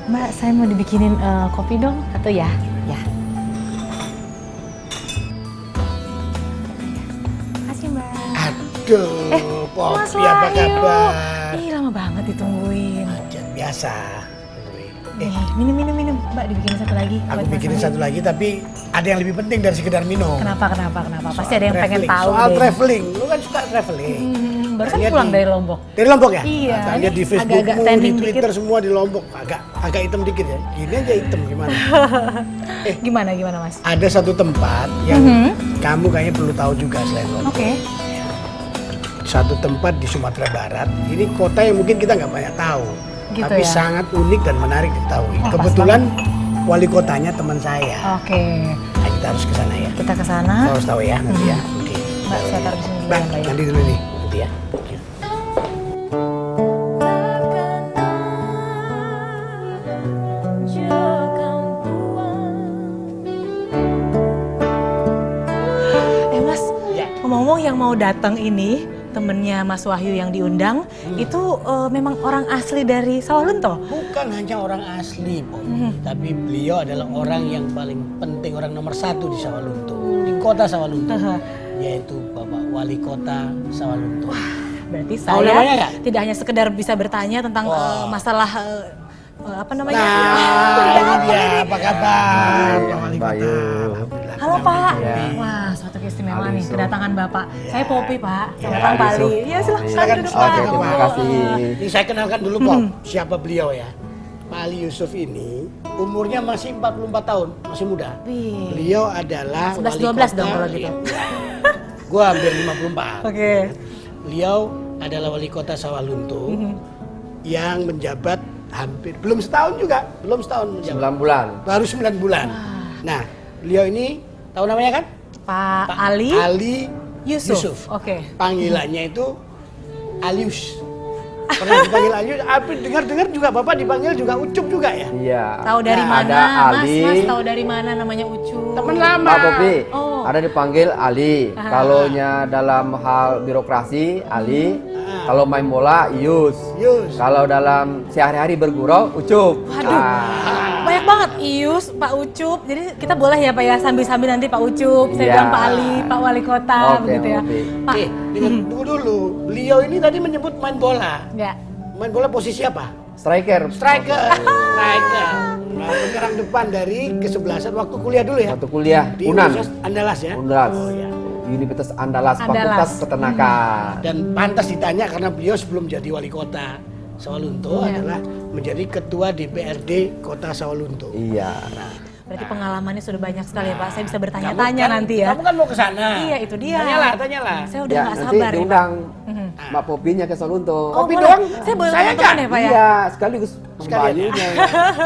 Mbak, saya mau dibikinin kopi dong, atau ya? Ya. Makasih, Mbak. Aduh, Mas Poppy apa Wahyu. kabar? Ih, lama banget ditungguin. Ajan biasa. Minum. Mbak, dibikinin satu lagi. Aku buat Mas bikinin Wahyu. satu lagi, tapi ada yang lebih penting dari sekedar minum. Kenapa? Pasti ada yang pengen Traveling. tahu Soal deh. traveling, lu kan suka traveling. Barusan Lihat pulang di- dari Lombok. Dari Lombok ya? Iya, Nah, ini lihat di agak-agak Facebookmu, di trending Twitter dikit. semua di Lombok. Agak hitam dikit ya. Gini aja hitam gimana? Gimana Mas? Ada satu tempat yang Mhm. kamu kayaknya perlu tahu juga selain Lombok. Oke. Satu tempat di Sumatera Barat. Ini kota yang mungkin kita nggak banyak tahu, Gitu tapi ya? sangat unik dan menarik diketahui. Pas Kebetulan wali kotanya teman saya. Oke. Nah, kita harus ke sana ya. Kita ke sana. Kita harus tahu ya nanti ya. Oke. Mbak, saya taruh di sini dulu Mbak, ya, Mbak ya. nanti dulu nih nanti ya. Oke. Mas, Ya. ngomong-ngomong yang mau datang ini temennya Mas Wahyu yang diundang itu memang orang asli dari Sawalunto. Bukan hanya orang asli, Poppy, tapi beliau adalah orang yang paling penting, orang nomor satu di Sawalunto, di kota Sawalunto, yaitu Bapak Wali Kota Sawalunto. Berarti Tahu namanya saya nggak? tidak hanya sekedar bisa bertanya tentang masalah apa namanya? Nah, ini dia, apa kabar, Pak Wali Mbak Kota? Yu. Alhamdulillah. Halo Pak. Ya. Wah, suatu keistimewaan Ali, nih so. kedatangan Bapak. Saya Poppy Pak, sama Ya, Kang Ali, Pali. so. Iya silakan Silakan, duduk silakan, Pak. terima Monggo. kasih. Ini saya kenalkan dulu, Pop, siapa beliau ya. Pak Ali Yusuf ini umurnya masih 44 tahun, masih muda. Wih. Beliau adalah 11-12 dong kalau gitu. Gua hampir 54. Oke. Beliau adalah wali kota Sawalunto yang menjabat hampir belum setahun juga, belum setahun menjabat. 9 bulan. Baru 9 bulan. Nah, beliau ini tahu namanya kan? Pak Ali Ali Yusuf. Oke. Panggilannya itu Alius. Pernah dipanggil Alius, tapi dengar-dengar juga Bapak dipanggil juga Ucup juga ya? Iya. Tahu dari Nah, mana? ada Ali. Mas tahu dari mana namanya Ucu? Temen lama. Pak Poppy, Oh. ada dipanggil Ali. Kalaunya dalam hal birokrasi, Ali. Kalau main bola, Yus. Yus. Kalau dalam sehari-hari bergurau, Ucup. Waduh, banyak banget Ius, Pak Ucup. Jadi kita boleh ya Pak ya sambil-sambil nanti Pak Ucup, saya Iya. bilang Pak Ali, Pak Wali Kota, Oke, begitu ya. oke. Pak, Tunggu dulu. Beliau ini tadi menyebut main bola. ya. Main bola posisi apa? Striker. Striker. Striker. Nah, penyerang depan dari kesebelasan waktu kuliah dulu ya? Waktu kuliah, Di Unan. Universitas Andalas ya? Andalas. Oh, ya. Universitas Andalas, Andalas. Fakultas Peternakan. Dan pantas ditanya karena beliau sebelum jadi wali kota Sawalunto Iya. adalah menjadi ketua DPRD Kota Sawalunto. Iya. Berarti pengalamannya sudah banyak sekali ya Pak. Saya bisa bertanya-tanya Kamu kan- nanti ya. Kamu kan mau ke sana. Iya, itu dia. Tanyalah. Saya udah Ya, nggak nanti sabar ya Pak. diundang Mbak Poppy-nya ke Solunto. Oh, Kopi boleh. doang? Saya boleh Saya nonton kan? ya Pak ya? Iya, sekaligus Sekalian ya. pembayunya.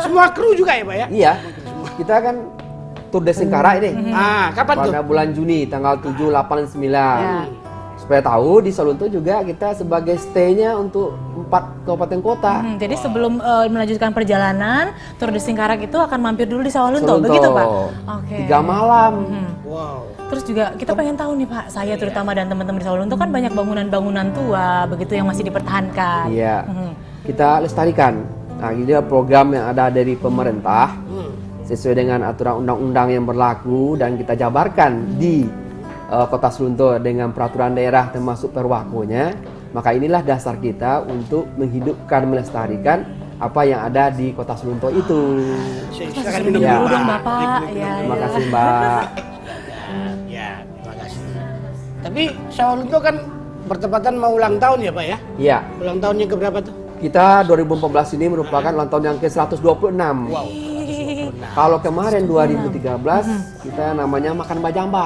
Semua kru juga ya, Pak ya? Iya, kita kan tur de Singkara ini. Ah, kapan tuh? Pada bulan Juni, tanggal 7, 8, 9. Ya. Supaya tahu di Solunto juga kita sebagai stay-nya untuk 4 kabupaten kota. Jadi sebelum melanjutkan perjalanan, Tour de Singkarak itu akan mampir dulu di Sawalunto, Solunto. begitu Pak? Oke. 3 malam. Wow. Terus juga kita pengen tahu nih Pak, saya terutama dan teman-teman di Sawalunto kan banyak bangunan-bangunan tua, begitu yang masih dipertahankan. Iya. Kita lestarikan. Nah, ini adalah program yang ada dari pemerintah sesuai dengan aturan undang-undang yang berlaku dan kita jabarkan di Kota Solunto dengan peraturan daerah termasuk perwakonya. Maka inilah dasar kita untuk menghidupkan, melestarikan apa yang ada di Kota Solunto itu. Silakan Minum minum dulu Pak. dong Bapak. Minum, Ya, minum. Terima ya. kasih Mbak. Ya, terima kasih. Tapi Sawalunto kan bertepatan mau ulang tahun ya, Pak ya? Iya, Ulang tahunnya ke berapa tuh? kita 2014 ini merupakan ulang tahun yang ke-126. Wow. Kalau kemarin 2013 kita namanya makan bajamba.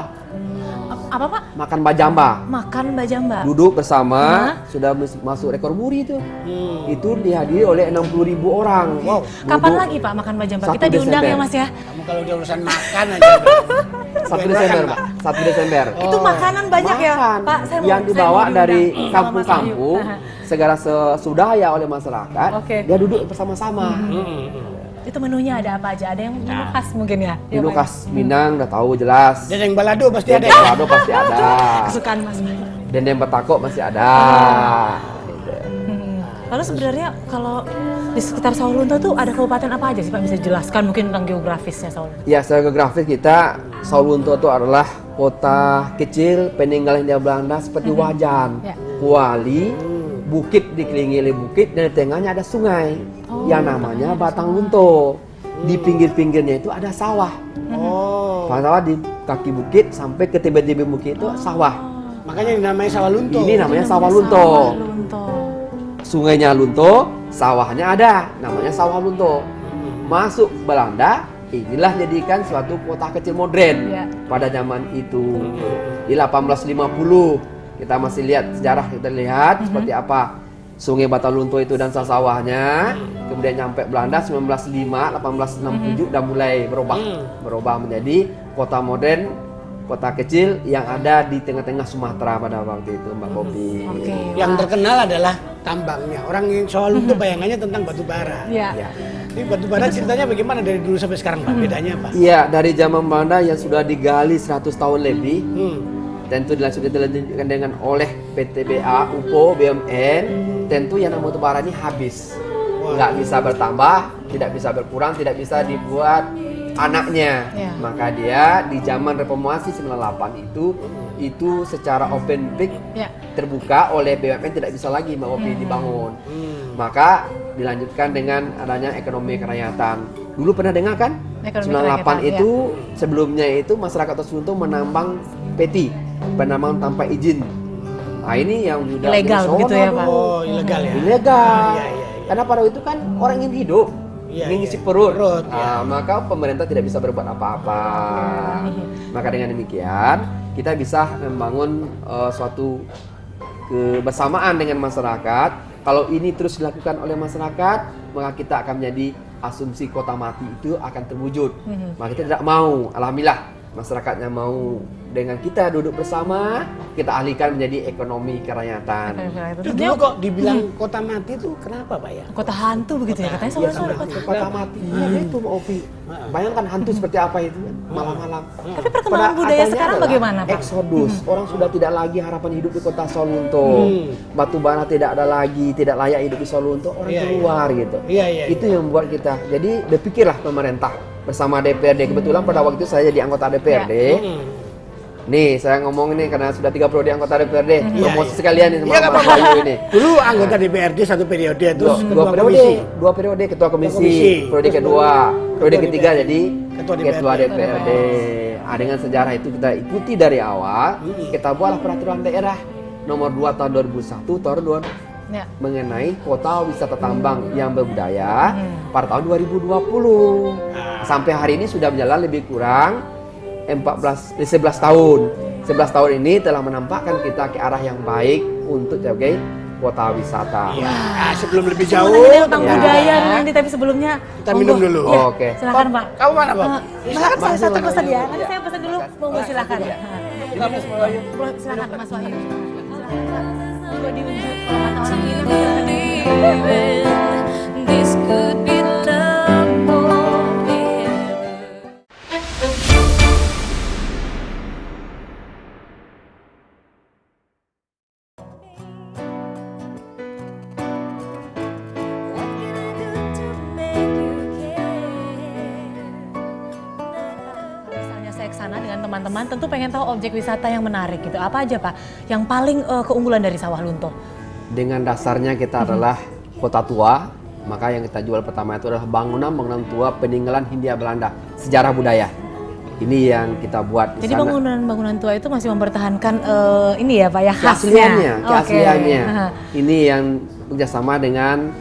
Apa Pak? Makan bajamba. Makan bajamba. Duduk bersama, sudah masuk rekor muri itu. Itu dihadiri oleh 60.000 orang. Wow. Kapan Duduk lagi Pak makan bajamba? 1 Kita diundang ya Desember. Mas ya. Kamu kalau udah urusan makan aja. 1 Desember, Pak. 1 Desember. Itu makanan banyak ya Makan. Pak. Saya mau, yang saya dibawa mau dari diundang sama Mas kampung-kampung, Wahyu. segala sesudahnya oleh masyarakat, Oke. dia duduk bersama-sama. Itu menunya ada apa aja? Ada yang menu khas mungkin ya? Ya, Menu Pak? khas Minang udah tahu jelas. Dan yang balado pasti ada. Dendeng balado pasti ada. Kesukaan Mas. Dendeng batako masih ada. Gitu. Lalu sebenarnya kalau di sekitar Sawalunto tuh ada kabupaten apa aja sih Pak? Bisa jelaskan mungkin tentang geografisnya Sawalunto? Ya, secara geografis kita Sawalunto itu adalah kota kecil peninggalan Hindia Belanda seperti Wajan, Ya. Kuali, bukit dikelilingi oleh bukit dan di tengahnya ada sungai yang namanya Batang Lunto. Di pinggir-pinggirnya itu ada sawah. Oh. Sawah di kaki bukit sampai ke tebing-tebing bukit itu sawah. Makanya dinamai sawah lunto. Ini namanya sawah Lunto. Lunto. Sungainya Lunto, sawahnya ada, namanya sawah Lunto. Masuk Belanda, inilah jadikan suatu kota kecil modern Ya. pada zaman itu. Di 1850 kita masih lihat sejarah, kita lihat seperti apa Sungai Batang Lunto itu dan sawahnya. Kemudian nyampe Belanda 1905, 1867 udah mulai berubah menjadi kota modern, kota kecil yang ada di tengah-tengah Sumatera pada waktu itu, Mbak Popi. Oke. Yang terkenal adalah tambangnya. Orang yang soal lunto bayangannya tentang batu bara. Ya. Ya. Ini batu bara ceritanya bagaimana dari dulu sampai sekarang, Pak? Bedanya apa? Iya, dari zaman Belanda yang sudah digali 100 tahun lebih, tentu dilanjutkan dengan oleh PTBA, UPO, BUMN, tentu yang namanya batu bara ini habis. Nggak bisa bertambah, tidak bisa berkurang, tidak bisa dibuat anaknya. Ya. Maka dia di zaman reformasi 98 itu secara open pick Ya. terbuka oleh BUMN tidak bisa lagi Mbak Opi dibangun. Maka dilanjutkan dengan adanya ekonomi kerakyatan. Dulu pernah dengar kan? Ekonomi 98 kerakyatan, itu sebelumnya itu masyarakat Sawalunto menambang peti, penambang tanpa izin. Nah ini yang sudah Ilegal disono begitu ya, Pak? dulu. Oh, ilegal ya. Ilegal. Iya, iya, iya. Karena pada itu kan orang ingin hidup, Iya, ingin iya. ngisi perut. Perut, Nah, maka pemerintah tidak bisa berbuat apa-apa. Maka dengan demikian kita bisa membangun suatu kebersamaan dengan masyarakat. Kalau ini terus dilakukan oleh masyarakat, maka kita akan menjadi asumsi kota mati itu akan terwujud. Maka kita tidak mau, alhamdulillah masyarakatnya mau dengan kita duduk bersama, kita alihkan menjadi ekonomi kerakyatan. Itu dulu kok dibilang kota mati itu kenapa, Pak ya? Kota hantu begitu ya katanya Iya, Sawalunto ada kota. kota mati. Iya, itu Mbak Opi. Bayangkan hantu seperti apa itu malam-malam. Tapi perkembangan Pada budaya akhirnya sekarang adalah bagaimana Pak? Eksodus. Orang sudah tidak lagi harapan hidup di kota Sawalunto. Batu bara tidak ada lagi, tidak layak hidup di Sawalunto. Orang Iya, keluar gitu. Iya, iya. Itu yang membuat kita. Jadi berpikirlah pemerintah bersama DPRD. Kebetulan pada waktu itu saya jadi anggota DPRD. Nih, saya ngomong ini karena sudah 3 periode anggota DPRD. Promosi sekalian nih sama Iya, nggak Mas apa-apa. Bayu ini. Dulu anggota DPRD 1 periode terus Dua ketua periode, komisi. 2 periode ketua komisi, komisi. periode kedua, periode ketiga jadi Ketua ketua DPRD. DPRD. Nah, dengan sejarah itu kita ikuti dari awal, kita buatlah peraturan daerah nomor 2 tahun 2001 tahun 2000 Ya. mengenai kota wisata tambang yang berbudaya pada tahun 2020. Sampai hari ini sudah berjalan lebih kurang 11 tahun. 11 tahun ini telah menampakkan kita ke arah yang baik untuk sebagai kota wisata. Iya. Nah, sebelum lebih Jauh jauh tentang ya. budaya nanti tapi sebelumnya Kita minum monggo. dulu. Iya, Oke. Silakan Pak. Kamu mana, Pak? Silakan saya Masuk satu lagi. pesan ya. Nanti Iya. saya pesan dulu. Monggo silakan. Boleh silakan Mas Wahyu. Silakan. Monggo diunjuk kalau kata orang minum silakan. This could be love forever. What can I do to make you care? Kalau misalnya saya ke sana dengan teman-teman, tentu pengen tahu objek wisata yang menarik gitu. Apa aja Pak? Yang paling keunggulan dari Sawalunto? Dengan dasarnya kita adalah kota tua, maka yang kita jual pertama itu adalah bangunan tua peninggalan Hindia Belanda, sejarah budaya. Ini yang kita buat di Jadi sana. bangunan-bangunan tua itu masih mempertahankan ini ya Pak ya khasnya. Keasliannya, Oke. keasliannya. Aha. Ini yang bekerjasama dengan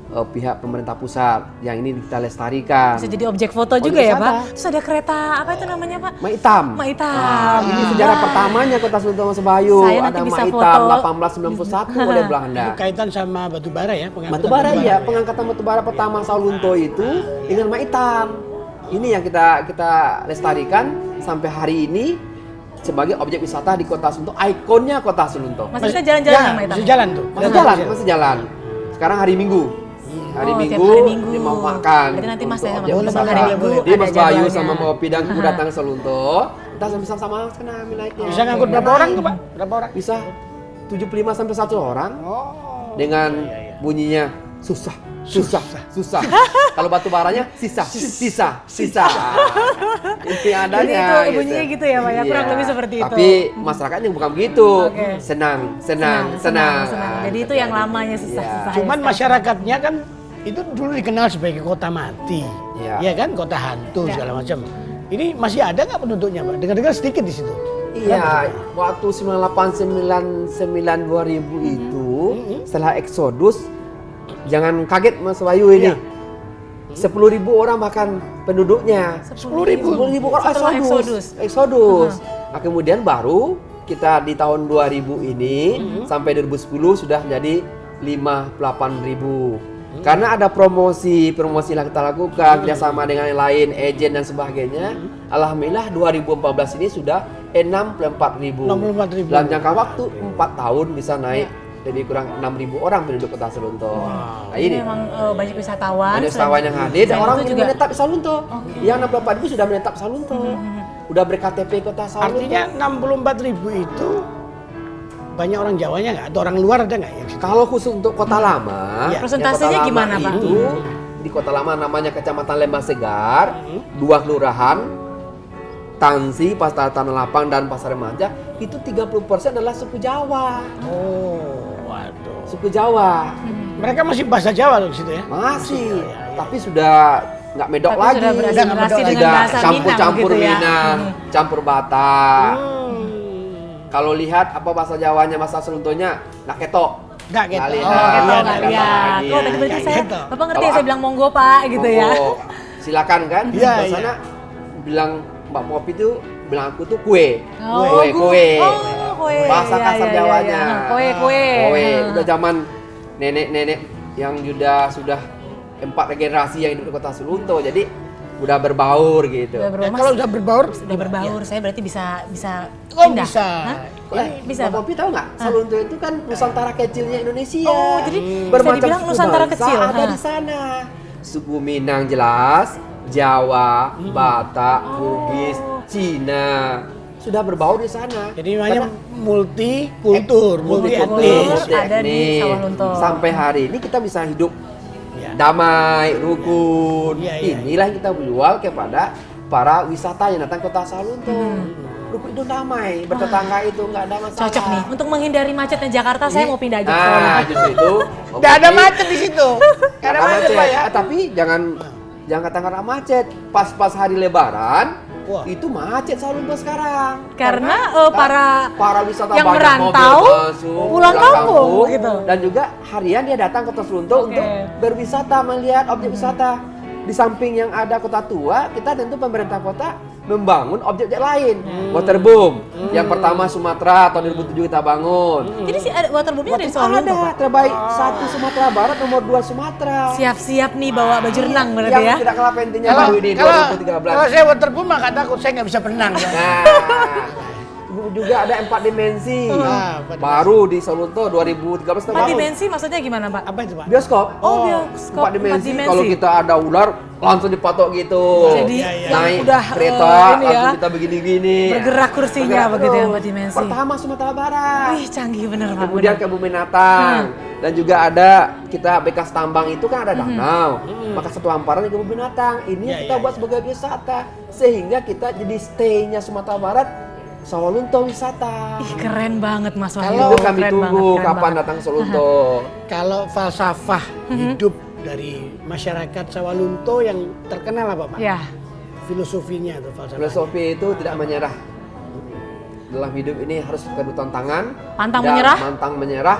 pihak pemerintah pusat yang ini kita lestarikan. Bisa jadi objek foto Objek juga ya wisata. Pak. Terus ada kereta apa itu namanya Pak? Mak Hitam. Mak Hitam. Nah, ini sejarah pertamanya kota Sawalunto Mas Bayu. Saya nanti Ada bisa Mak foto. Hitam 1891 oleh Belanda. Itu kaitan sama batu bara ya, pengangkutan Batu bara batu iya, ya? pengangkatan batu bara pertama Sawalunto itu dengan Mak Hitam. Ini yang kita lestarikan sampai hari ini sebagai objek wisata di kota Sawalunto, ikonnya kota Sawalunto. Masih bisa jalan-jalan Ya, sama Hitam? masih jalan tuh. Masih jalan. Sekarang hari Minggu. Hari Oh, tiap Minggu, hari Minggu. dia mau makan. Berarti nanti Mas untuk ya sama objek teman-teman wisata. hari Minggu Jadi ada Mas Bayu jadwalnya. sama Mbak Opi dan aku Aha. datang ke Sawalunto. Kita bisa sama sana naiknya. Bisa ngangkut berapa orang tuh, Pak? Berapa orang? Bisa 75 sampai 100 orang Oh. dengan bunyinya susah. Kalau batu baranya sisa. Inti adanya. Jadi itu bunyinya gitu ya, Pak, ya? Kurang lebih seperti itu. Tapi masyarakatnya bukan begitu. Oke. Senang. Jadi itu yang lamanya susah. Cuman masyarakatnya kan itu dulu dikenal sebagai kota mati, Iya. ya kan, kota hantu segala macam. Ini masih ada nggak penduduknya, Pak? Dengar-dengar sedikit di situ. Iya, waktu 9899 2000 itu setelah Exodus, jangan kaget Mas Wahyu ini. Iya. 10.000 orang bahkan penduduknya. 10.000. 10.000 orang Setelah Exodus. Nah, kemudian baru kita di tahun 2000 ini sampai 2010 sudah jadi 58.000. Karena ada promosi yang kita lakukan kerjasama dengan yang lain, agen dan sebagainya. Alhamdulillah 2014 ini sudah 64.000. 64.000. Dalam jangka waktu 4 tahun bisa naik lebih kurang 6.000 orang penduduk Kota Selunto. Nah, Ini ini memang banyak wisatawan. ada wisatawan yang hadir dan Selain orang itu yang juga menetap di Salunto. Yang 64.000 sudah menetap Salunto. Udah berKTP Kota Salunto. Artinya 64.000 itu banyak orang Jawanya nggak? Atau orang luar ada nggak? Kalau khusus untuk Kota Lama, Ya. Persentasenya yang Kota Lama gimana, Pak? Itu di Kota Lama namanya Kecamatan Lembah Segar, 2 kelurahan, Tansi, Pasar Tanah Lapang dan Pasar Remaja, itu 30% adalah suku Jawa. Oh, waduh. Suku Jawa. Mereka masih bahasa Jawa loh di situ ya? Masih, Ya. tapi sudah nggak medok Tapi lagi. sudah berasimilasi dengan Sudah bahasa campur-campur Minang gitu ya. Minang, campur Batak. Hmm. Kalau lihat apa bahasa Jawanya, bahasa Seluntonya, nggak ketok. Nggak ketok. Nggak lihat. Oh, Nggak iya, nggak lihat. Iya, Oh, tadi berarti nggak saya, gitu. Bapak ngerti ya, Kalau saya bilang monggo Pak gitu ya. Oh, silakan kan? Iya, Di sana bilang Mbak Popi itu bilang aku tuh kue. Oh, Kue. Oh, kue. Bahasa Iya, kasar iya, Jawanya. iya. Kue. Kue. Udah zaman nenek-nenek yang sudah 4 generasi yang hidup di Kota Selunto. Jadi udah berbaur gitu. Udah Ya, berumah. kalau udah berbaur, Udah berbaur, saya berarti bisa oh pindah. bisa. Hah? Bisa, Mbak Pak? Popi tahu nggak? Selunto itu kan Nusantara kecilnya Indonesia. Oh, jadi bisa bermacam dibilang suku Nusantara bangsa kecil. ada di sana. Suku Minang jelas, Jawa, Batak, Bugis, Cina sudah berbaur di sana. Jadi namanya Karena multi kultur, multi etnis. Ada di Sawalunto. Sampai hari ini kita bisa hidup Ya. damai, rukun. Iya, iya, Inilah yang kita jual kepada para wisata yang datang ke Kota Salunto. Rukun itu damai, bertetangga itu nggak ada masalah. Cocok nih untuk menghindari macetnya Jakarta. Saya mau pindah aja ke Nah, sana. justru itu. Nggak ada macet di situ. Nggak ada macet, Pak ya. Tapi jangan katakan nggak macet. Pas hari Lebaran, Wah. itu macet Salunto sekarang. Karena para wisata yang banyak merantau mobil masuk, pulang kampung, gitu. Dan juga harian dia datang ke Kota Selunto Oke. untuk berwisata, melihat objek wisata. Di samping yang ada kota tua, kita tentu pemerintah kota membangun objek-objek lain. Waterboom. Yang pertama Sumatera tahun 2007 kita bangun. Jadi si ada waterboomnya ada di Sawalunto, Ada Pak? terbaik 1 Sumatera Barat, nomor 2 Sumatera. Siap-siap nih bawa baju renang berarti Yang ya. tidak kalah pentingnya Kalau baru ini kalau 2013. kalau saya waterboom mah nggak takut, saya nggak bisa berenang. Ya. Nah, juga ada 4 dimensi. Ah, 4 dimensi. Baru di Salunto 2013 kita 4 bangun. dimensi maksudnya gimana, Pak? Apa itu, Pak? Bioskop. Oh, bioskop 4 dimensi. 4 dimensi. Kalau kita ada ular langsung dipatok gitu. Jadi Iya, iya. yang naik udah kereta ini ya, langsung kita begini-gini. bergerak kursinya Bergerak begitu ya, terus. 4 dimensi. Pertama Sumatera Barat. Wih, canggih bener, Pak. Kemudian bener. ke Bumenatang. Dan juga ada kita bekas tambang itu kan ada danau. Maka satu hamparan di Bumenatang. Ini Ya, kita ya, buat sebagai wisata. Sehingga kita jadi stay-nya Sumatera Barat Sawalunto wisata. Ih, keren banget Mas Wahyu. Itu kami Keren tunggu banget, keren kapan banget. datang Sawalunto. Kalau falsafah hidup dari masyarakat Sawalunto yang terkenal apa, Pak? Ya, Filosofinya atau falsafah. Filosofi itu tidak menyerah. Dalam hidup ini harus penuh tantangan. Pantang dan menyerah. Pantang menyerah.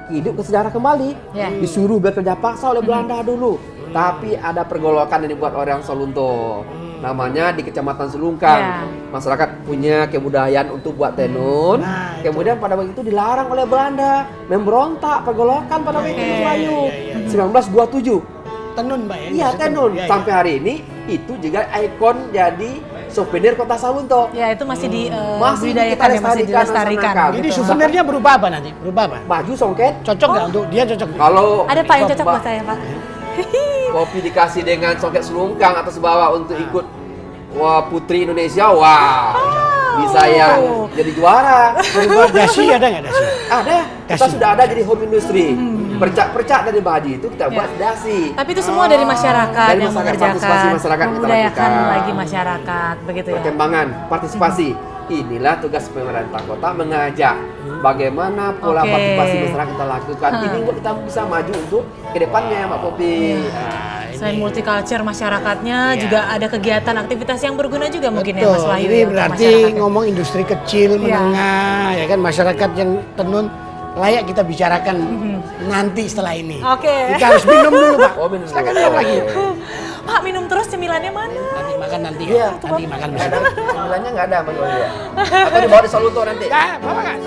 Hidup ke sejarah kembali. Ya. Disuruh bekerja paksa oleh Belanda dulu. Tapi ada pergolakan yang dibuat orang Salunto. Namanya di Kecamatan Selungkang. Ya. Masyarakat punya kebudayaan untuk buat tenun. Nah, itu. Kemudian pada waktu itu dilarang oleh Belanda. Memberontak, pergolakan pada waktu itu Wahyu. iya, 1927. Tenun, Pak ya? Iya, Maksudnya tenun. ya, ya. Sampai hari ini itu juga ikon jadi souvenir Kota Salunto. ya itu masih di Masih budidayakan kita ya, masih lestarikan, dilestarikan. laksanakan. Jadi gitu. souvenirnya berupa apa nanti? Berupa apa? Baju songket. Cocok nggak untuk dia cocok? Kalau Ada Pak yang cocok Mbak buat saya, Pak. Kopi dikasih dengan songket selungkang atas bawah untuk ikut wah putri Indonesia, wah bisa yang jadi juara. Berbuat dasi ada nggak dasi? Ada, kita Dasi. sudah ada jadi home industry. Percak-percak dari baju itu kita buat dasi. Tapi itu semua dari masyarakat Dari yang masyarakat, mengerjakan, partisipasi masyarakat kita membudayakan lakukan. lagi masyarakat, begitu ya. Perkembangan, partisipasi. Inilah tugas pemerintah kota mengajak bagaimana pola Oke. partisipasi masyarakat kita lakukan. Ini buat kita bisa maju untuk ke depannya, Mbak Popi. Nah, Selain multicultural masyarakatnya, Iya. juga ada kegiatan aktivitas yang berguna juga mungkin ya betul. Mas Wahyu. Ini ya, untuk berarti masyarakat ya. ngomong industri kecil, Iya. menengah, ya kan masyarakat yang tenun layak kita bicarakan nanti setelah ini. Oke. Kita harus minum dulu, Pak. Oh, minum Silakan dulu. minum lagi. Pak, minum terus cemilannya mana? Nanti makan nanti Iya. ya. Nanti makan Nggak besok. ada, cemilannya nggak ada Mas Wahyu. Atau dibawa di Soluto nanti. Ya, apa kan?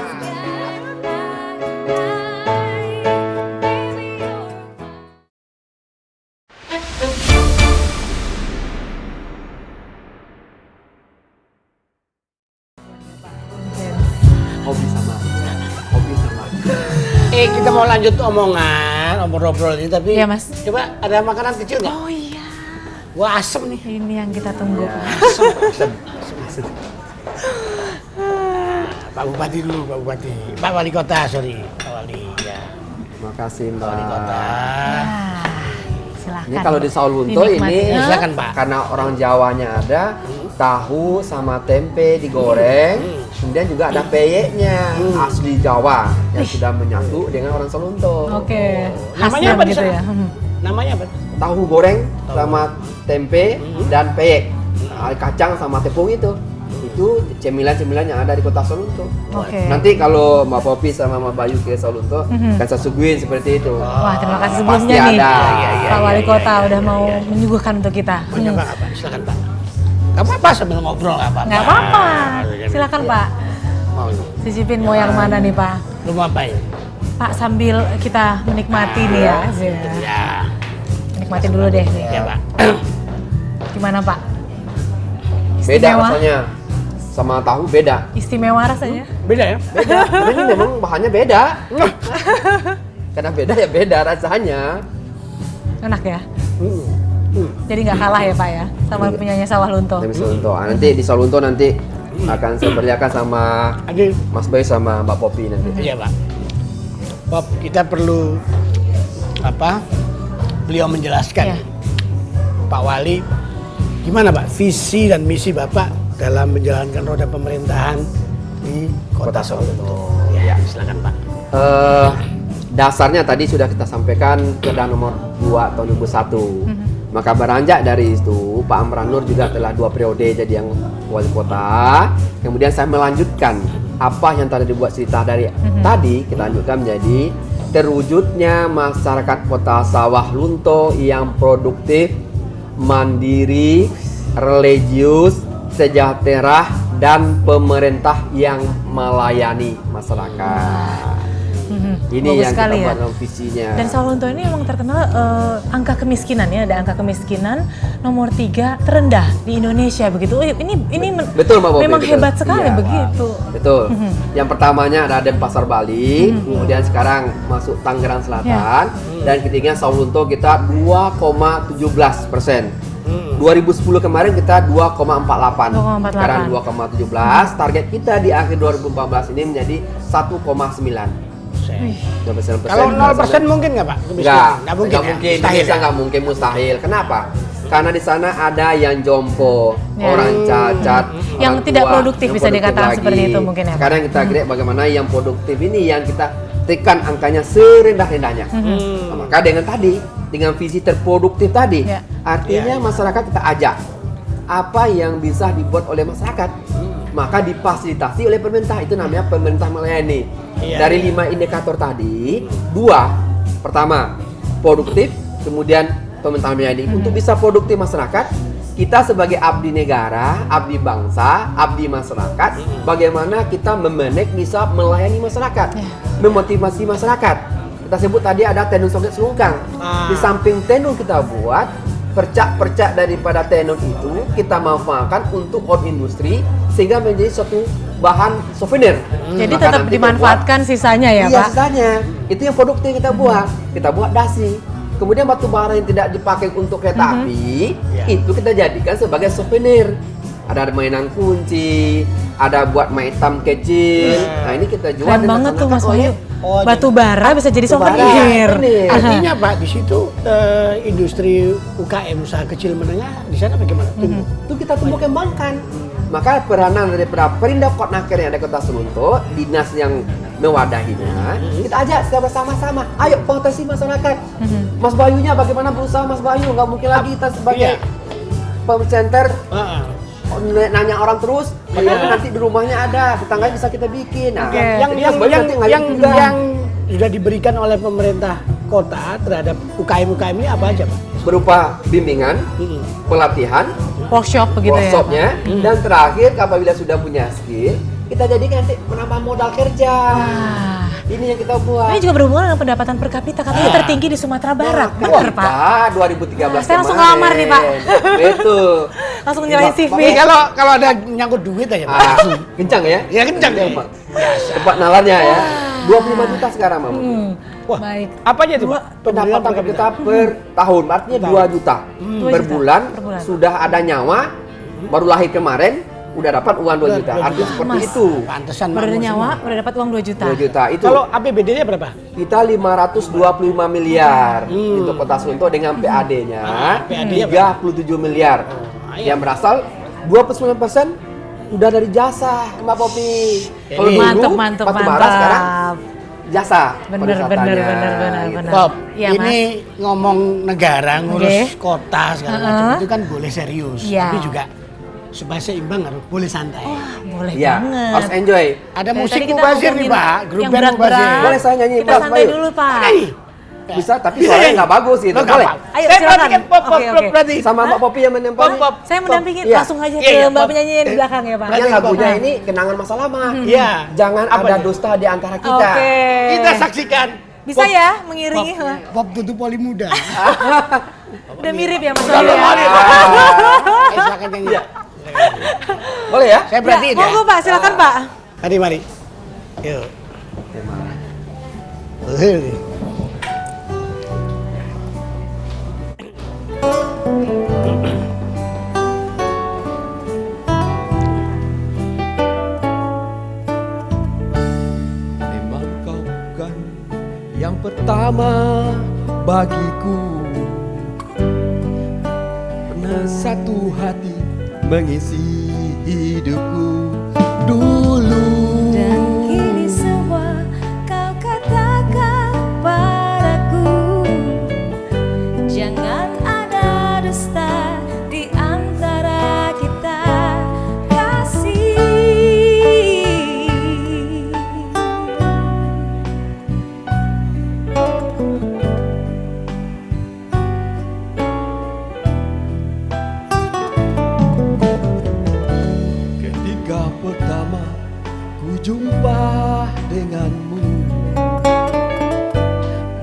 Hobi sama. Hobi sama. Kita mau lanjut omongan, obrol-obrol ini tapi Iya, Mas. coba ada makanan kecil nggak? Oh iya, Wah, asem nih. ini yang kita tunggu. Pak Bupati dulu, Pak Bupati. Pak Wali Kota, sorry. Pak Wali, ya. Makasih Pak Wali Kota. Mbak. Ah, silakan. Ini kalau di Sawalunto Dinikmati. ini Hah? Silakan, Pak. karena orang Jawanya ada tahu sama tempe digoreng, kemudian juga ada peyeknya asli Jawa yang sudah menyatu dengan orang Sawalunto. Oke. Namanya Khasnya apa di begitu sana? ya. Namanya apa? Tahu goreng sama tempe dan peyek, kacang sama tepung itu cemilan-cemilan yang ada di kota Sawalunto. Oke. Nanti kalau Mbak Popi sama Mbak Bayu ke Sawalunto, kan saya suguhin seperti itu. Wah, terima kasih Pasti sebelumnya nih. ada. Pak Wali Kota udah mau menyuguhkan untuk kita. Mau nyoba nggak, Pak? Silakan, Pak. Nggak apa-apa sambil ngobrol, nggak apa-apa. Nggak apa-apa. Silakan Pak. Mau ini. Cicipin mau yang mana nih Pak? Lu mau apa ini? Pak sambil kita menikmati nih ya. Ya, Nikmatin dulu deh nih. ya, Pak. Gimana Pak? Beda Istimewa? rasanya. Sama tahu beda. Istimewa rasanya? Beda ya? Beda. Karena ini memang bahannya beda. Karena beda ya beda rasanya. Enak ya? Jadi nggak kalah ya Pak ya sama punyanya Sawalunto. Dari Sawalunto. Nanti di Sawalunto nanti akan saya perlihatkan sama Aduh, Mas Bayu sama Mbak Popi nanti. iya, Pak. Bob, kita perlu apa? Beliau menjelaskan. Iya. Pak Wali, gimana Pak visi dan misi Bapak dalam menjalankan roda pemerintahan di Kota Sawalunto? Ya, silakan Pak. Dasarnya tadi sudah kita sampaikan Perda nomor 2 tahun 2001. Maka beranjak dari itu Pak Amran Nur juga telah 2 periode jadi yang wali kota. Kemudian saya melanjutkan apa yang tadi dibuat cerita dari tadi kita lanjutkan menjadi terwujudnya masyarakat Kota Sawalunto yang produktif, mandiri, religius, sejahtera dan pemerintah yang melayani masyarakat. Ini Bagus yang sekali kita ya. buat dalam visinya. Dan Sawalunto ini memang terkenal angka kemiskinan ya, ada angka kemiskinan nomor 3 terendah di Indonesia begitu. Oh, ini Betul Mbak Bobi, memang betul. hebat sekali Iya, begitu. Betul. Yang pertamanya ada Denpasar Bali, kemudian sekarang masuk Tangerang Selatan, dan ketiga Sawalunto kita 2,17%. 2010 kemarin kita 2,48. 2,48. Sekarang 2,17. Target kita di akhir 2014 ini menjadi 1,9. Kalau 0% mungkin nggak Pak? Nggak mungkin. mungkin. Ya? Mustahil. Bisa nggak mungkin, mustahil. Kenapa? Karena di sana ada yang jompo, Ya. orang cacat, Yang orang tidak tua, produktif yang bisa produktif dikatakan lagi. seperti itu mungkin ya, Pak? Sekarang kita kira bagaimana yang produktif ini yang kita tekan angkanya serendah-rendahnya. Nah, maka dengan visi terproduktif tadi, Ya. artinya masyarakat kita ajak apa yang bisa dibuat oleh masyarakat, maka difasilitasi oleh pemerintah. Itu namanya pemerintah melayani. Iya, Dari iya. 5 indikator tadi, 2, pertama produktif, kemudian pemerintah melayani. Untuk bisa produktif masyarakat, kita sebagai abdi negara, abdi bangsa, abdi masyarakat, bagaimana kita memanage bisa melayani masyarakat, memotivasi masyarakat. Kita sebut tadi ada tenun soket selungkang. Di samping tenun kita buat, percak-percak daripada tenun itu kita manfaatkan untuk home industry sehingga menjadi suatu bahan souvenir. Jadi Maka tetap nanti kita dimanfaatkan sisanya ya iya, Pak? sisanya. Itu yang produktif kita buat. Kita buat dasi. Kemudian batu bara yang tidak dipakai untuk kereta api, Ya. itu kita jadikan sebagai souvenir. Ada mainan kunci, ada buat hitam kecil. Nah, ini kita jual Keren dan banget tuh Mas laksanakan oleh Wahyu. Oh, Batu bara bisa jadi Batu bara, souvenir. bener. Artinya Pak, di situ industri UKM usaha kecil menengah di sana bagaimana? Tumbuh. itu kita tumbuh kembangkan. Maka peranan daripada Perindak Kotnaker yang ada Kota Selunto, dinas yang mewadahinya, kita ajak secara bersama-sama. Ayo potensi masyarakat. Mas Bayunya bagaimana berusaha Mas Bayu? Nggak mungkin lagi kita sebagai center Heeh. nanya orang terus, padahal nanti di rumahnya ada, tetangganya bisa kita bikin. Nah, Oke. Yang jadi Mas Bayu nanti ngajak juga. yang sudah diberikan oleh pemerintah kota terhadap UKM ini apa aja Pak? berupa bimbingan, pelatihan, Workshop begitu ya. workshopnya, dan terakhir apabila sudah punya skill, kita jadikan nanti menambah modal kerja. Wah. Ini yang kita buat. Ini juga berhubungan dengan pendapatan per kapita katanya tertinggi di Sumatera Barat. Wah, Benar, Pak. 2013 Saya langsung kemarin. ngelamar nih, Pak. Betul. Langsung nyerahin CV. Tapi kalau ada nyangkut duit aja Pak. Ah, kencang ya? Ya kencang ya. Pak. Tempat nalarnya ya. 25 juta sekarang, Mama. Wah, Baik. apa aja itu Pak? Pendapatan per kapita per tahun, artinya 2 juta. 2 Per juta bulan, per bulan. sudah ada nyawa, baru lahir kemarin, udah dapat uang 2 juta. 2 Artinya juta. seperti Mas. itu. Pantesan Udah ada makmur nyawa, semua. udah dapat uang 2 juta. 2 juta itu. Kalau APBD-nya berapa? Kita 525 miliar untuk Kota Selunto dengan PAD-nya PAD-nya 37 miliar. iya. Yang berasal 29% udah dari jasa, Mbak Popi. Kalau dulu Mantap. batu bara, sekarang jasa. Bener. pariwisatanya, gitu. Bob, Iya, ini ngomong negara, ngurus Oke. kota segala macam itu kan boleh serius, Iya. tapi juga supaya seimbang harus boleh santai. Boleh Iya, banget. harus enjoy. Ada Dari musik tadi kita Mubazir nih ngomongin Pak, grup yang band berat-berat. Mubazir. Boleh saya nyanyi, Kita Mas santai Bayu? dulu, Pak. Bisa, tapi suaranya nggak bagus gitu. Lo Boleh? gampang. Ayo, Saya silakan. perhatikan pop, Oke. berarti. Sama Mbak Popi yang menempel. Pop. Saya mendampingin Iya. langsung aja Iya, ke iya, Mbak Pop. penyanyi yang di belakang ya, Pak. Yang Berarti lagunya Pop. ini kenangan masa lama. Iya. Jangan Apa ada dia? dusta di antara kita. Oke. Kita saksikan. Bisa Pop. ya mengiringi? Pop, Pop tutup poli muda. Udah mirip ya Mas Udah Wahyu ya? mirip. Ayo silakan nyanyi. Boleh ya? Saya perhatiin ya. Monggo Pak, silakan Pak. Mari. Yuk. Memang kau bukan yang pertama bagiku. Pernah satu hati mengisi hidupku dulu. Dan kini semua kau katakan padaku, jangan ada dusta di antara kita, kasih. Ketika pertama ku jumpa denganmu,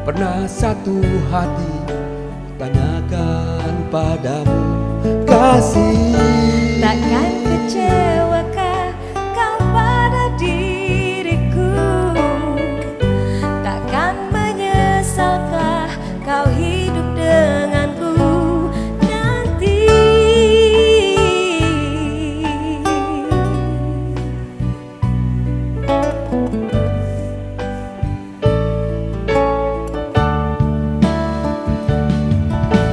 pernah satu hati tanyakan padamu, kasih. Takkan kecewakah kau pada diriku, takkan menyesalkah kau hidup denganku nanti.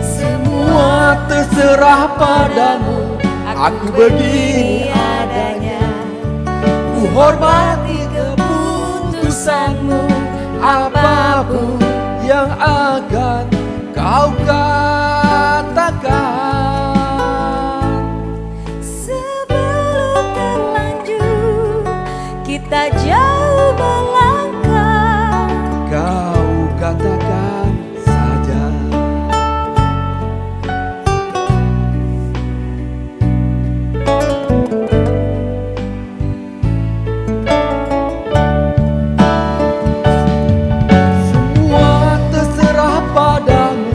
Semua terserah padamu, aku begini adanya, ku hormati keputusanmu, apapun yang akan kau katakan. sebelum terlanjur kita jauh melangkah. Kau katakan saja. Semua terserah padamu,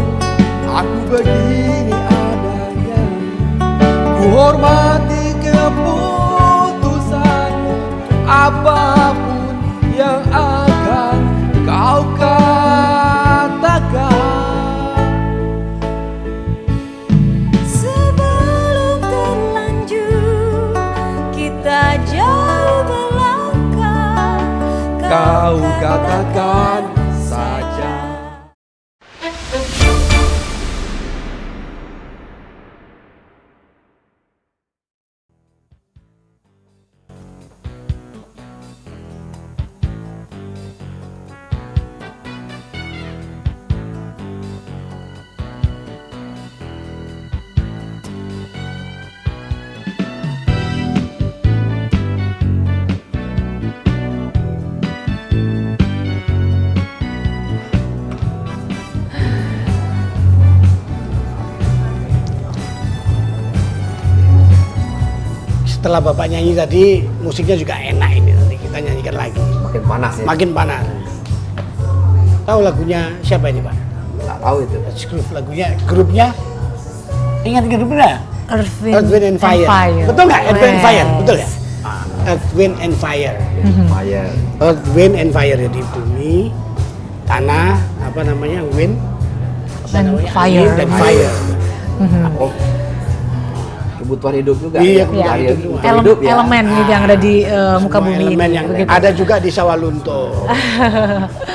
aku katakan saja. Setelah Bapak nyanyi tadi, musiknya juga enak ini, nanti kita nyanyikan lagi. Makin panas ya. Makin panas. Tahu lagunya siapa ini, Pak? Nggak tahu itu. Groove lagunya, grupnya. Ingat grupnya? Earth, Wind and Fire. Betul nggak? Earth, Wind and Fire, betul ya? Earth, Wind and Fire. Fire. Earth, Wind and Fire, jadi bumi, tanah, apa namanya, wind, apa Dan namanya, fire. angin, dan fire. Oh. Kebutuhan hidup juga. Iya, ya? kebutuhan Cari hidup. kebutuhan hidup ya. Elemen gitu yang ada di muka Semua bumi elemen ini. yang Begitu. ada juga di Sawalunto.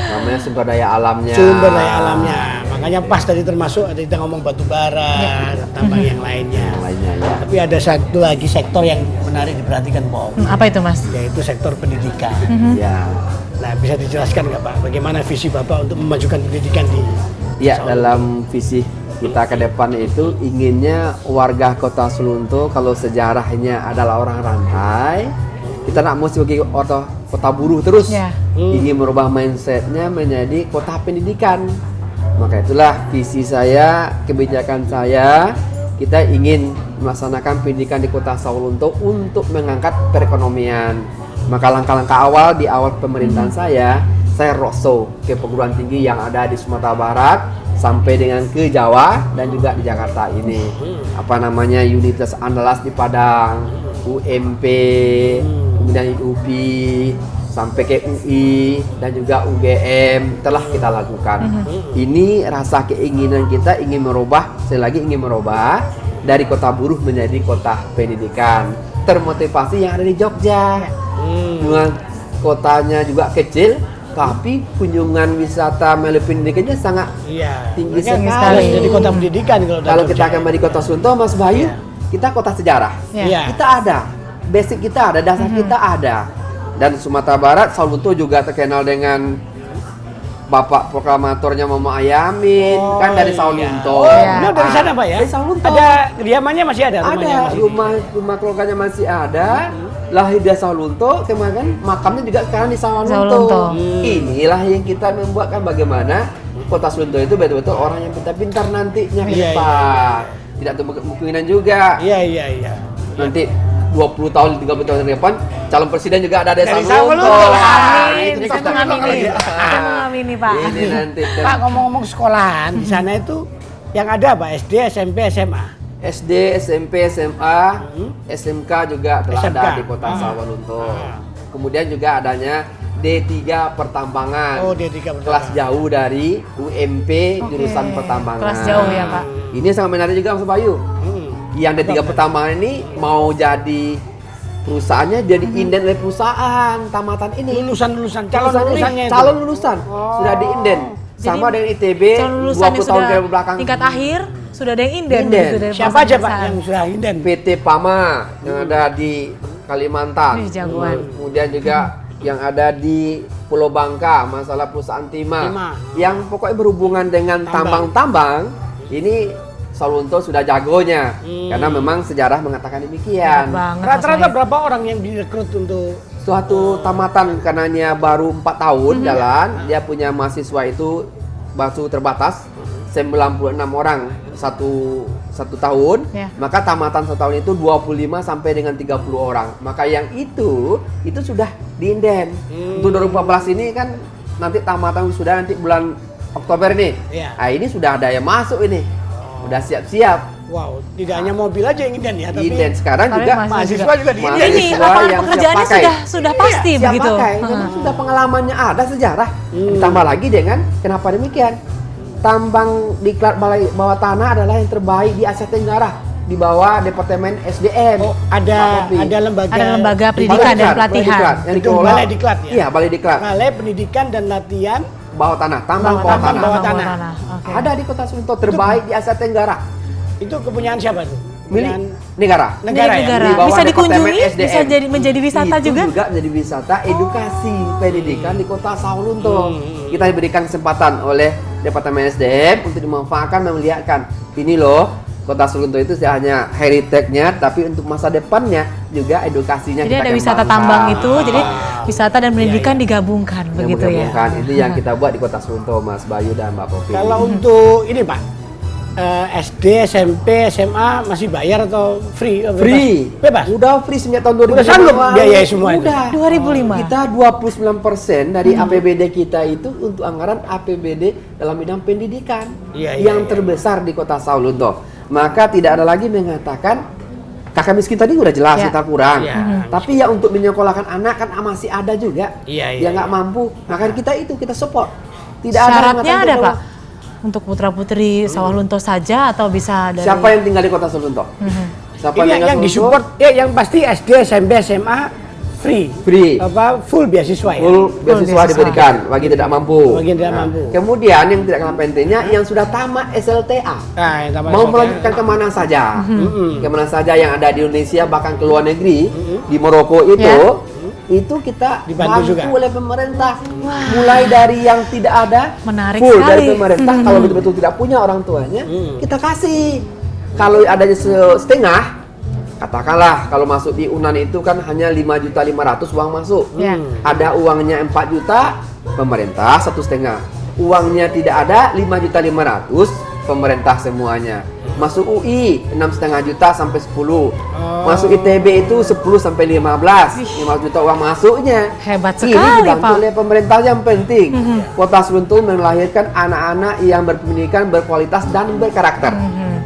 Namanya sumber daya alamnya. Sumber daya alamnya. Makanya pas tadi termasuk ada kita ngomong batu bara, tambang yang lainnya. Yang lainnya ya. Tapi ada satu lagi sektor yang menarik diperhatikan, Bob, Apa itu, Mas? yaitu sektor pendidikan. Ya. Nah, bisa dijelaskan nggak Pak, bagaimana visi Bapak untuk memajukan pendidikan di Ya, Sawalunto? dalam visi kita ke depan itu inginnya warga Kota Selunto, kalau sejarahnya adalah orang rantai, kita nak mau sebagai kota buruh terus, Ya. ingin merubah mindsetnya menjadi kota pendidikan. Maka itulah visi saya, kebijakan saya, kita ingin melaksanakan pendidikan di Kota Sawalunto untuk mengangkat perekonomian. Maka langkah-langkah awal di awal pemerintahan saya roadshow ke perguruan tinggi yang ada di Sumatera Barat sampai dengan ke Jawa dan juga di Jakarta ini. Apa namanya, Universitas Andalas di Padang, UMP, kemudian UPI, sampai ke UI dan juga UGM telah kita lakukan. Ini rasa keinginan kita ingin merubah, ingin merubah dari kota buruh menjadi kota pendidikan. Termotivasi yang ada di Jogja. Dengan kotanya juga kecil, tapi kunjungan wisata melalui pendidikannya sangat Iya, tinggi makanya sekali. harus jadi kota pendidikan kalau Kalau Jogja. kita akan di Kota Selunto, Mas Bayu, kita kota sejarah. Iya. Kita ada, basic kita ada, dasar kita ada. Dan Sumatera Barat, Selunto juga terkenal dengan Bapak proklamatornya Mama Ayamin, kan dari Selunto. Beliau dari sana Pak ya? Dari Selunto. Ada kediamannya masih ada? rumahnya Ada, masih? rumah keluarganya masih ada. Lahir di Sawalunto, kemarin makamnya juga sekarang di Sawalunto. Sawalunto. Inilah yang kita membuatkan bagaimana Kota Selunto itu betul-betul orang yang pintar-pintar nantinya ke Iya, depan. Tidak ada kemungkinan juga Iya. nanti 20 tahun, 30 tahun ke depan calon presiden juga ada dari Dari Sawalunto. Sawalunto. Amin, itu saya kita mengamini. kalau- Saya mengamini, Pak. Ini nanti Pak, ngomong-ngomong sekolahan, di sana itu yang ada apa? SD, SMP, SMA? SD, SMP, SMA, SMK juga telah SMK. ada di Kota Sawalunto. Kemudian juga adanya D3 Pertambangan. Oh, D3 Pertambangan. Kelas jauh dari UMP jurusan Pertambangan. Kelas jauh ya, Pak. Ini sangat menarik juga Mas Bayu. Yang D3 Pertambangan ini mau jadi perusahaannya jadi inden oleh perusahaan tamatan ini. Lulusan-lulusan, calon Lulusan ini, lulusannya itu? calon lulusan sudah di inden. Sama dengan ITB Calon lulusan 20 yang tahun sudah ke belakang. tingkat akhir sudah ada yang inden, Inden. gitu dari Siapa aja Pak perusahaan. yang sudah inden? PT Pama yang ada di Kalimantan. Wih, jagoan. Kemudian juga yang ada di Pulau Bangka, masalah perusahaan timah. Timah. Yang pokoknya berhubungan dengan tambang-tambang, ini Sawalunto sudah jagonya. Karena memang sejarah mengatakan demikian. Banget, Mas Rata-rata Bayu. berapa orang yang direkrut untuk Suatu tamatan karenanya baru 4 tahun jalan, dia punya mahasiswa itu baru terbatas 96 orang satu tahun, Ya. maka tamatan setahun itu 25 sampai dengan 30 orang. Maka yang itu sudah diinden. Untuk 2014 ini kan nanti tamatan sudah nanti bulan Oktober nih. Iya. Nah, ini sudah ada yang masuk ini. Udah siap-siap. wow, tidak hanya mobil aja yang inden ya, tapi Diinden sekarang Tapi juga mahasiswa juga diinden. mahasiswa Ini lapangan yang siap pekerjaannya pakai. sudah pasti Siap begitu. pakai, karena sudah pengalamannya ada sejarah. Ditambah lagi dengan kenapa demikian? Tambang di balai bawah tanah adalah yang terbaik di Asia Tenggara. di bawah Departemen SDM. Oh, Pak ada Kopi. lembaga. Ada lembaga Balai pendidikan dan Diklat, pelatihan. yang Itu dikelola. Balai Diklat ya? Iya, Balai Diklat. Balai Pendidikan dan Latihan. Bawah tanah, tambang bawah tanah. bawah tanah. Oke. Ada di Kota Selunto terbaik di Asia Tenggara. Itu kepunyaan siapa tuh? Milik Kepunyaan negara. negara ya? Negara. Di bawah Bisa Departemen dikunjungi, SDM. bisa menjadi wisata Itu juga. menjadi wisata edukasi pendidikan di Kota Sawalunto. Kita diberikan kesempatan oleh Departemen SDM untuk dimanfaatkan dan melihatkan ini loh Kota Sawalunto itu tidak hanya heritage-nya tapi untuk masa depannya juga edukasinya Jadi kita ada wisata kembangkan. tambang itu, jadi wisata dan pendidikan digabungkan Yang begitu ya. menggabungkan. Itu yang kita buat di Kota Sawalunto, Mas Bayu dan Mbak Popi. Kalau untuk ini Pak, SD, SMP, SMA masih bayar atau free? Bebas? Free. Bebas? Udah free sejak tahun 2005. Udah sanggup biayai semua itu? Udah. 2005. Kita 29% dari APBD kita itu untuk anggaran APBD dalam bidang pendidikan Iya, yang iya. terbesar di Kota Sawalunto. Maka tidak ada lagi mengatakan kakak miskin tadi udah jelas Ya. kita kurang. Iya. Tapi yang untuk menyekolahkan anak kan masih ada juga Iya, iya, yang nggak iya. mampu. Maka kita support. Tidak Syaratnya mengatakan ada bahwa Pak? Untuk putra-putri Sawalunto saja atau bisa dari... Siapa yang tinggal di Kota Sawalunto? Siapa Ini tinggal yang Sawalunto? disupport, yang pasti SD, SMP, SMA free. Free. Apa full beasiswa ya? Full beasiswa beasiswa. diberikan bagi tidak mampu. Bagi yang tidak mampu. Kemudian yang tidak kalah pentingnya yang sudah tamat SLTA. Nah, yang tambah Mau satu ya. melanjutkan kemana saja, Mm-mm. kemana saja yang ada di Indonesia bahkan ke luar negeri, di Maroko itu kita Dibantu bantu juga. oleh pemerintah. Mulai dari yang tidak ada, Menarik full sekali. dari pemerintah. Kalau betul-betul tidak punya orang tuanya, kita kasih. Kalau adanya setengah, katakanlah kalau masuk di UNAN itu kan hanya 5.500.000 uang masuk. Ya. Ada uangnya 4 juta, pemerintah 1,5. Uangnya tidak ada 5.500.000, pemerintah semuanya. Masuk UI 6,5 juta sampai 10. Masuk ITB itu 10 sampai 15. 5 juta uang masuknya. Hebat Ini sekali, dibantu Pak. oleh pemerintah yang penting. Kota Sawalunto melahirkan anak-anak yang berpendidikan, berkualitas dan berkarakter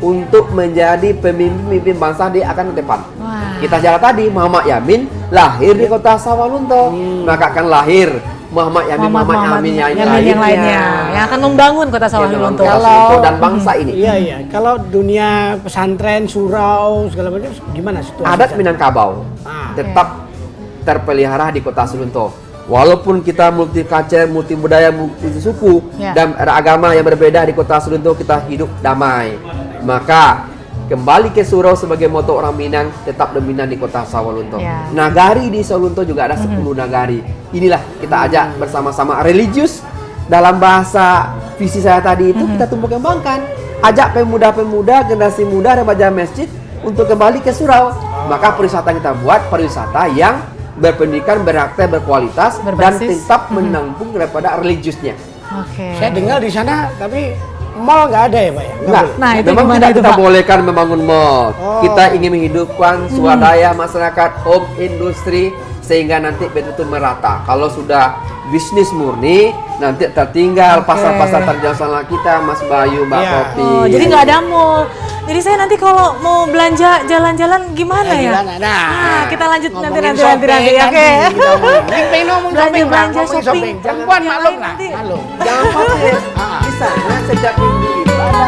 untuk menjadi pemimpin bangsa di akan depan. Wah. Kita jalan tadi Muhammad Yamin lahir di Kota Sawalunto, maka akan lahir Muhammad Yamin, Muhammad Yamin yang lainnya yang akan membangun Kota Sawalunto. Kalau dan bangsa ini. Iya, iya. Kalau dunia pesantren, surau, segala macam gimana situasi? Adat Minangkabau Ah. tetap terpelihara di Kota Sawalunto. Walaupun kita multi culture, multi budaya, multi suku Ya. dan ada agama yang berbeda di Kota Sawalunto, kita hidup damai. Maka kembali ke surau sebagai moto orang Minang, tetap dominan di Kota Sawalunto. Ya. Nagari di Sawalunto juga ada 10 nagari. Inilah kita ajak bersama-sama religius. Dalam bahasa visi saya tadi itu kita tumbuh kembangkan. Ajak pemuda-pemuda, generasi muda, remaja masjid untuk kembali ke surau. Maka pariwisata kita buat pariwisata yang berpendidikan, berakter, berkualitas dan Berbasis. tetap menampung daripada religiusnya. Oke. Saya dengar di sana tapi mall nggak ada ya Pak ya? Nggak Enggak, boleh? Nah, itu memang gimana tidak itu, kita Pak? bolehkan membangun mall. Oh. Kita ingin menghidupkan swadaya masyarakat, home industri sehingga nanti betul-betul merata. Kalau sudah bisnis murni, nanti tertinggal Oke. pasar-pasar tradisional kita, Mas Bayu, Mbak Iya. Popi. Oh, jadi nggak ada mall. Jadi saya nanti kalau mau belanja jalan-jalan gimana ya? Gimana? Nah, kita lanjut ngomongin nanti. shopping Oke. kita mau. Pengen ngomong Belanja, shopping, Pak. belanja, Ngomongin shopping. Perempuan Yang maklum lain lah. nanti. Maklum. Jangan khawatir. Ah. Di sana setiap minggu itu ada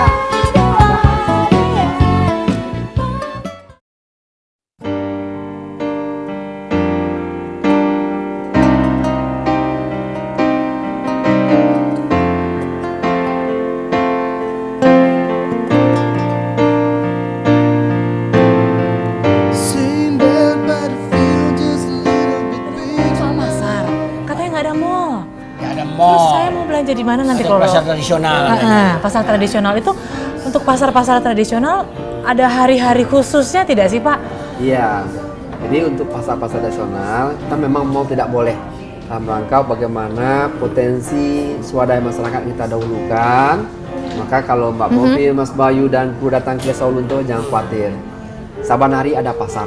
Soal pasar, katanya nggak ada mall. Nggak ada Terus mall. saya mau belanja di mana nanti Ada kalau pasar tradisional. pasar tradisional itu untuk pasar-pasar tradisional ada hari-hari khususnya tidak sih Pak? Iya. Jadi untuk pasar-pasar nasional kita memang mau tidak boleh dalam rangka bagaimana potensi swadaya masyarakat kita dahulukan. Maka kalau Mbak Popi, Mas Bayu dan kru datang ke Sawalunto jangan khawatir. Saban hari ada pasar.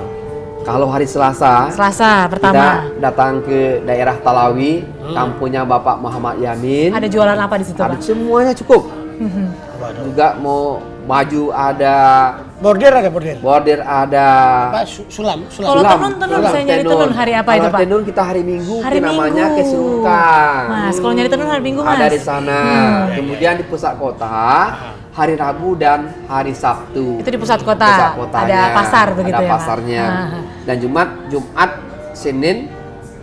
Kalau hari Selasa Selasa kita pertama. datang ke daerah Talawi, kampungnya Bapak Muhammad Yamin. Ada jualan apa di situ Ada Pak? semuanya cukup. Waduh. Juga mau baju ada, Bordir ada bordir. bordir ada. Pak sulam. Kalau tenun, saya nyari tenun hari apa itu, Pak? Tenun kita hari Minggu, Hari namanya Minggu. Keserungkang. Mas, kalau nyari tenun hari Minggu Mas. Ada di sana. Kemudian di pusat kota hari Rabu dan hari Sabtu. Itu di pusat kota. Pusat kotanya, Ada pasar begitu ada ya, Pak? pasarnya. Ah. Dan Jumat, Senin,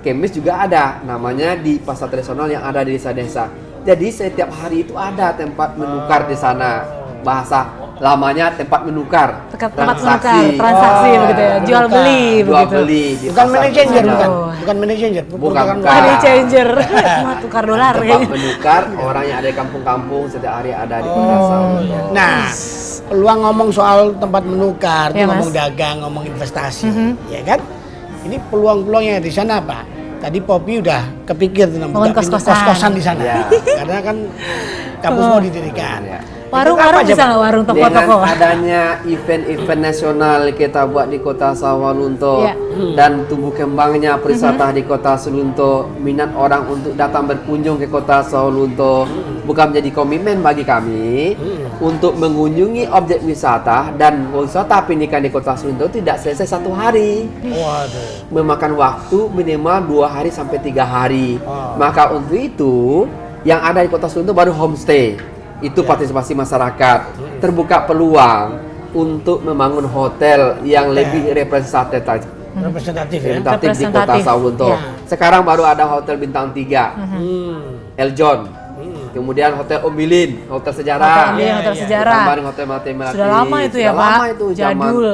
Kamis juga ada. Namanya di pasar tradisional yang ada di desa-desa. Jadi setiap hari itu ada tempat menukar di sana. Bahasa lamanya tempat menukar. Tempat menukar, transaksi begitu ya, jual beli Jual begitu. beli di Bukan pasar money changer, tradisional. bukan money changer. Bukan. Money changer, cuma tukar dolar Tempat kayaknya. menukar orang yang ada di kampung-kampung setiap hari ada di kota Sawalunto. Nah, peluang ngomong soal tempat menukar, Ya, ngomong Mas. dagang, ngomong investasi, ya kan? Ini peluang-peluangnya di sana apa? Tadi Poppy udah kepikir tuh Bangun buka pintu kos-kosan. kos-kosan di sana, Ya. karena kan kampus mau didirikan. Ya. Warung-warung Itu apa bisa aja, nggak, warung Dengan toko-toko? adanya event-event nasional kita buat di kota Sawalunto Ya. dan tumbuh kembangnya pariwisata di kota Sawalunto, minat orang untuk datang berkunjung ke kota Sawalunto bukan menjadi komitmen bagi kami untuk mengunjungi objek wisata dan wisata pendidikan di kota Sawalunto tidak selesai 1 hari. Waduh. Memakan waktu minimal 2 hari sampai 3 hari. Oh. Maka untuk itu yang ada di kota Sawalunto baru homestay. Itu partisipasi masyarakat. Terbuka peluang untuk membangun hotel yang lebih representatif Representatif ya. di kota Representatif. Sawalunto. Ya. Sekarang baru ada hotel bintang 3, Eljon. Kemudian hotel Ombilin, hotel sejarah. Hotel Ombilin, hotel sejarah. Tambahin hotel Mati Melati. Sudah lama itu ya, Sudah Pak? lama itu, Jadul.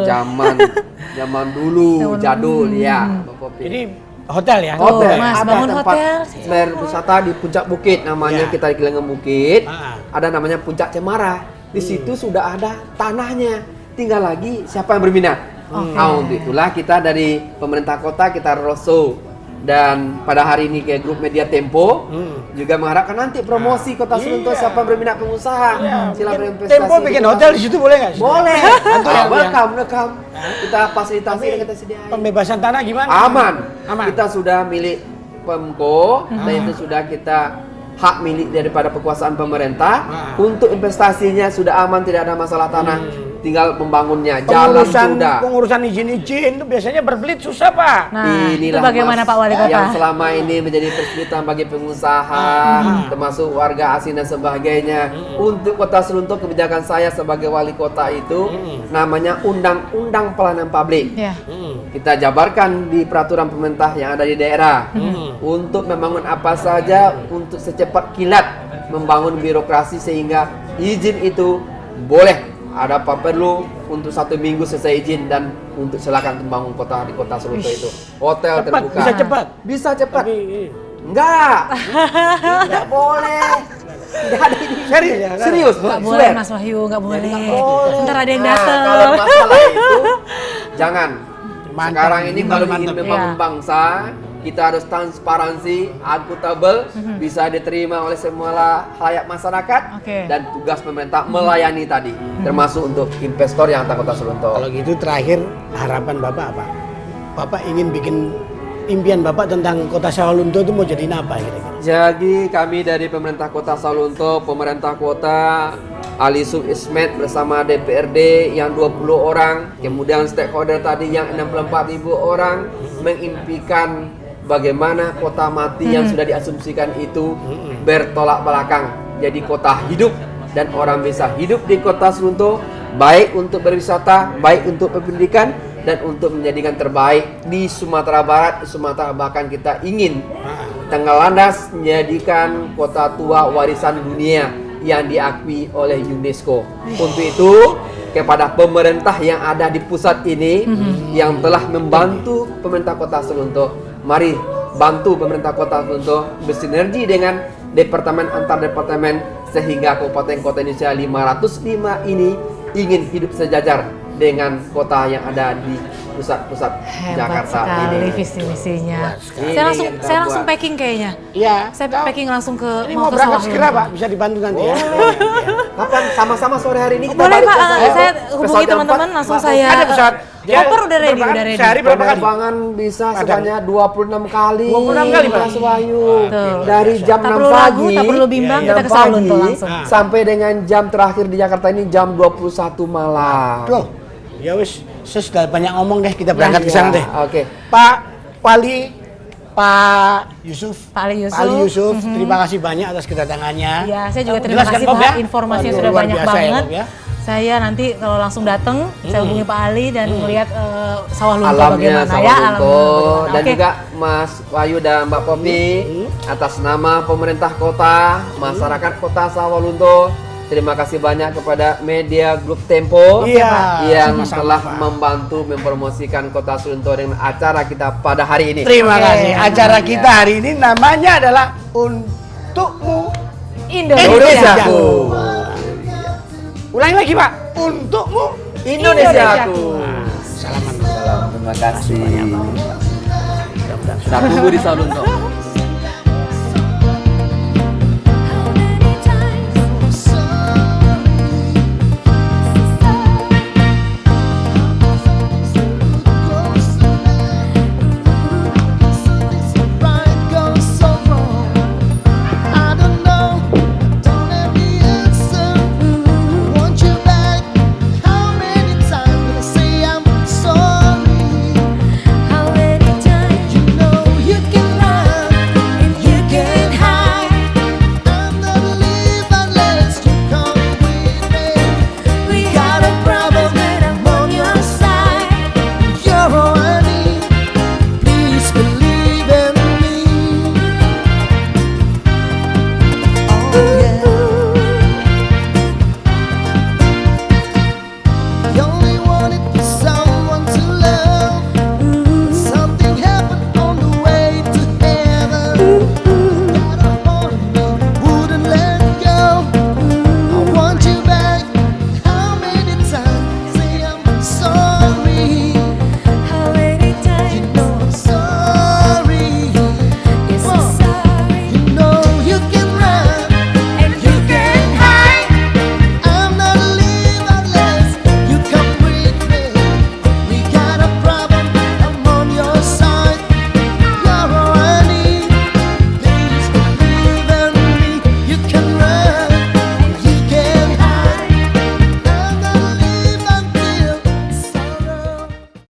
zaman dulu, jadul ya. Pak Popi. Jadi hotel ya. Hotel, Mas, ada bangun tempat hotel. berwisata di puncak bukit namanya, Ya. kita di Kilengan Bukit. Ah. Ada namanya Puncak Cemara. Di situ sudah ada tanahnya. Tinggal lagi siapa yang berminat. Nah, untuk itulah kita dari pemerintah kota kita roadshow. Dan pada hari ini kayak grup media Tempo juga mengharapkan nanti promosi kota Sawalunto, Iya. siapa yang berminat pengusaha sila berinvestasi. Tempo di bikin kota hotel di situ boleh nggak? Boleh. ya. Welcome. Kita fasilitasi dan kita sediain. Pembebasan tanah gimana? Aman. Aman. Kita sudah milik Pemko dan itu sudah kita hak milik daripada kekuasaan pemerintah. Untuk investasinya sudah aman, tidak ada masalah tanah. Tinggal membangunnya. Jalan sudah. Pengurusan izin itu biasanya berbelit susah, Pak. Nah, itu Inilah bagaimana Pak Wali Kota? yang selama ini menjadi kesulitan bagi pengusaha, termasuk warga asing dan sebagainya. Untuk kota Sawalunto, kebijakan saya sebagai wali kota itu namanya Undang-Undang Pelayanan Publik. Ya. Kita jabarkan di peraturan pemerintah yang ada di daerah untuk membangun apa saja untuk secepat kilat membangun birokrasi sehingga izin itu boleh. Ada apa perlu untuk 1 minggu selesai izin dan untuk silakan membangun kota di kota Sawalunto itu. Hotel Cepat, terbuka. bisa cepat. Bisa cepat. Tapi, Enggak. Enggak boleh. Enggak ada ini. serius ya? Serius. Nggak boleh swear. Mas Wahyu, nggak boleh. Boleh. Ntar ada yang Nah, datang. kalau masalah itu jangan. Mantap. Sekarang ini kalau ingin Mantap. membangun Iya. bangsa, kita harus transparansi, akuntabel, bisa diterima oleh semua halayak masyarakat, Oke. dan tugas pemerintah melayani tadi, termasuk untuk investor yang ada kota Sawalunto. Kalau gitu terakhir harapan Bapak apa? Bapak ingin bikin impian Bapak tentang kota Sawalunto itu mau jadiin apa kira-kira? Jadi kami dari pemerintah kota Sawalunto, pemerintah kota, Ali Sub Ismet bersama DPRD yang 20 orang, kemudian stakeholder tadi yang 64.000 orang, mengimpikan bagaimana kota mati yang sudah diasumsikan itu bertolak belakang jadi kota hidup, dan orang bisa hidup di kota Sawalunto baik untuk berwisata, baik untuk pendidikan, dan untuk menjadikan terbaik di Sumatera Barat, Sumatera. Bahkan kita ingin Tengah Landas menjadikan kota tua warisan dunia yang diakui oleh UNESCO. Untuk itu, kepada pemerintah yang ada di pusat ini yang telah membantu pemerintah kota Sawalunto, mari bantu pemerintah kota Sawalunto bersinergi dengan departemen antar departemen sehingga kabupaten kota Indonesia 505 ini ingin hidup sejajar dengan kota yang ada di pusat-pusat Hebat Jakarta sekali ini. visi misinya. Ini Saya langsung yang kita saya langsung buat. packing kayaknya. Iya. Saya packing langsung ke Ini mau berangkat Sawalunto. segera Pak, bisa dibantu nanti ya. Kapan sama-sama sore hari ini kita Boleh balik Pak, ke Sawalunto? saya Pesawat hubungi yang teman-teman empat, langsung Pak. saya. Ada pesawat. Koper udah ready, udah ready. Sehari berapa kali? Penerbangan bisa Ada. sebanyak 26 kali. 26 kali, Pak? Mas Wahyu. Tuh. Dari jam Tak 6 perlu ragu, pagi. tak perlu bimbang, kita ke Sawalunto langsung. Sampai dengan jam terakhir di Jakarta ini jam 21 malam. Loh, ya wis, sudah banyak ngomong deh, kita berangkat ke sana deh. Oke. Pak Wali Pak Yusuf. Pak Ali Yusuf. Pak Ali Yusuf, terima kasih banyak atas kedatangannya. Iya, saya juga terima Jelaskan, kasih Bob, Pak, ya? informasinya Waduh, sudah luar banyak biasa ya, banget. Bob, ya? Saya nanti kalau langsung datang, saya hubungi Pak Ali dan melihat sawah lunto Alamnya bagaimana sawah ya. lunto bagaimana. dan Oke. juga Mas Wahyu dan Mbak Popi atas nama pemerintah kota, masyarakat kota Sawah Lunto. Terima kasih banyak kepada media Grup Tempo Iya, yang sama-sama, telah Pak. membantu mempromosikan kota Lunto dengan acara kita pada hari ini. Terima Oke. kasih. Acara kita hari ini namanya adalah Untukmu Indonesiaku. Ulangi lagi, Pak. Untukmu Indonesiaku. Salaman. Salam, terima kasih. Mudah-mudahan Kita tunggu di Sawah Lunto.